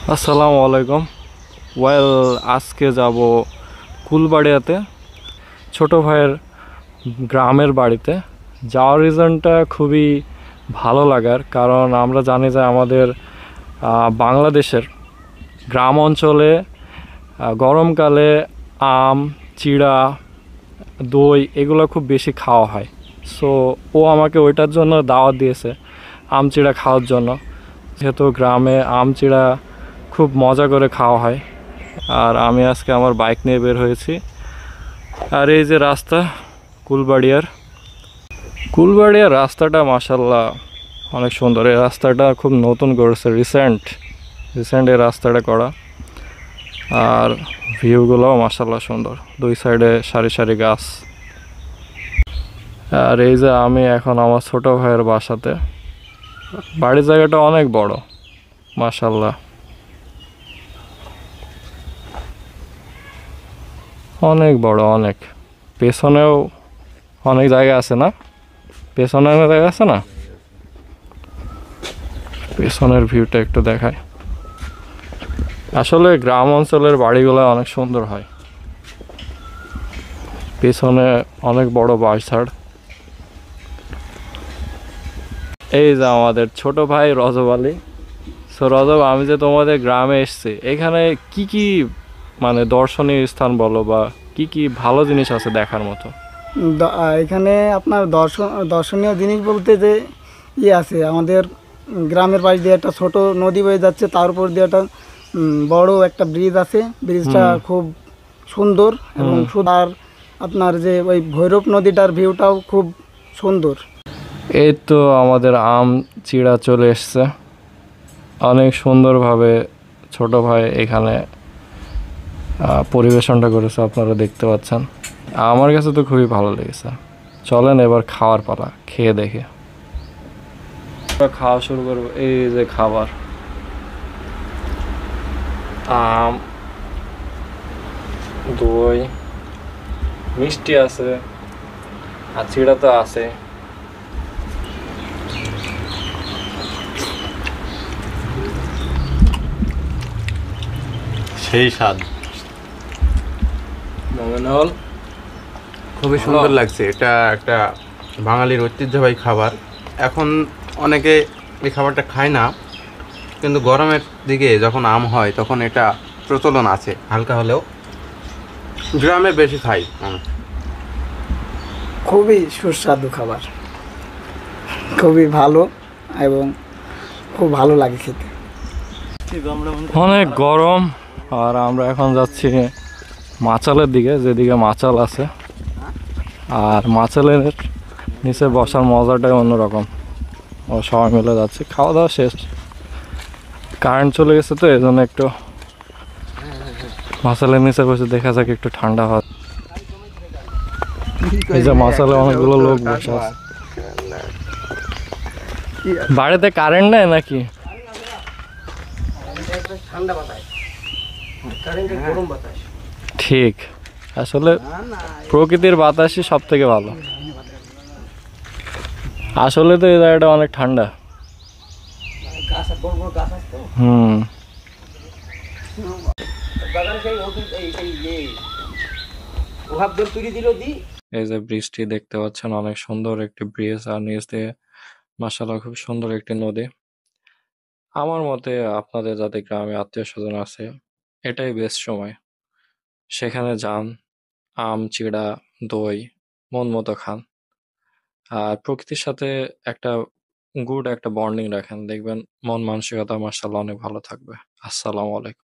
আসসালামু আলাইকুম। ওয়েল, আজকে যাব কুলবাড়িয়াতে, ছোট ভাইয়ের গ্রামের বাড়িতে। যাওয়ার রিজনটা খুবই ভালো লাগার, কারণ আমরা জানি যে আমাদের বাংলাদেশের গ্রাম অঞ্চলে গরমকালে আম, চিড়া, দই এগুলো খুব বেশি খাওয়া হয়। সো ও আমাকে ওইটার জন্য দাওয়াত দিয়েছে, আম চিড়া খাওয়ার জন্য। যেহেতু গ্রামে আম চিড়া খুব মজা করে খাওয়া হয়, আর আমি আজকে আমার বাইক নিয়ে বের হয়েছি। আর এই যে রাস্তা, কুলবাড়িয়ার কুলবাড়িয়ার রাস্তাটা মাশাল্লাহ অনেক সুন্দর। এই রাস্তাটা খুব নতুন করেছে, রিসেন্ট এই রাস্তাটা করা। আর ভিউগুলোও মাশাল্লাহ সুন্দর, দুই সাইডে সারি সারি গাছ। আর এই যে আমি এখন আমার ছোট ভাইয়ের বাসাতে। বাড়ির জায়গাটা অনেক বড় মাশাল্লাহ, অনেক বড়, অনেক। পেছনেও অনেক জায়গা আছে না? পেছনে অনেক জায়গা আছে না? পেছনের ভিউটা একটু দেখায়। আসলে গ্রাম অঞ্চলের বাড়িগুলো অনেক সুন্দর হয়। পেছনে অনেক বড় বাঁশঝাড়। এই যে আমাদের ছোট ভাই রজব আলী। সো রজব, আমি যে তোমাদের গ্রামে এসেছি, এখানে কি কি মানে দর্শনীয় স্থান বলো, বা কি কি ভালো জিনিস আছে দেখার মতো? এখানে আপনার দর্শনীয় জিনিস বলতে যে আছে আমাদের গ্রামের পাশ দিয়ে একটা ছোট নদী বয়ে যাচ্ছে, তার উপর দিয়ে একটা বড় একটা ব্রিজ আছে। ব্রিজটা খুব সুন্দর এবং আর আপনার যে ওই ভৈরব নদীটার ভিউটাও খুব সুন্দর। এই তো আমাদের আম চিড়া চলে এসছে, অনেক সুন্দরভাবে ছোট ভাই এখানে পরিবেশনটা করেছে, আপনারা দেখতে পাচ্ছেন। আমার কাছে তো খুবই ভালো লেগেছে। চলেন এবার খাওয়ার পালা, খেয়ে দেখে খাওয়া শুরু করবো। এই যে খাবার, আম, দই, মিষ্টি আছে, আর চিড়া তো আছে। সেই স্বাদ, নমিনাল খুবই সুন্দর লাগছে। এটা একটা বাঙালির ঐতিহ্যবাহী খাবার। এখন অনেকে এই খাবারটা খায় না, কিন্তু গরমের দিকে যখন আম হয় তখন এটা প্রচলন আছে হালকা হলেও। গ্রামে বেশি খাই মানুষ। খুবই সুস্বাদু খাবার, খুবই ভালো এবং খুব ভালো লাগে খেতে। অনেক গরম, আর আমরা এখন যাচ্ছি মাচালের দিকে, যেদিকে মাচাল আছে। আর মাচালের নিচে বসার মজাটাই অন্যরকম। ও সবাই মিলে যাচ্ছে, খাওয়া দাওয়া শেষ, কারেন্ট চলে গেছে, তো এই জন্য একটু মাচালের নিচে বসে দেখা যাক একটু ঠান্ডা হয়। এই যে মাচালে অনেকগুলো লোক বসে আছে। বাড়িতে কারেন্ট নেই নাকি? ঠিক, আসলে প্রকৃতির বাতাসই সব থেকে ভালো। আসলে তো এই জায়গাটা অনেক ঠান্ডা। হুম, এই যে ব্রিজটি দেখতে পাচ্ছেন, অনেক সুন্দর একটি ব্রিজ, আর নিচ দিয়ে মাশাআল্লাহ খুব সুন্দর একটি নদী। আমার মতে আপনাদের যাদের গ্রামে আত্মীয় স্বজন আছে, এটাই বেস্ট সময়। সেখানে যান, আম চিড়া, দই মন মতো খান, আর প্রকৃতির সাথে একটা গুড একটা বন্ডিং রাখেন, দেখবেন মন মানসিকতা মাশাআল্লাহ অনেক ভালো থাকবে। আসসালামু আলাইকুম।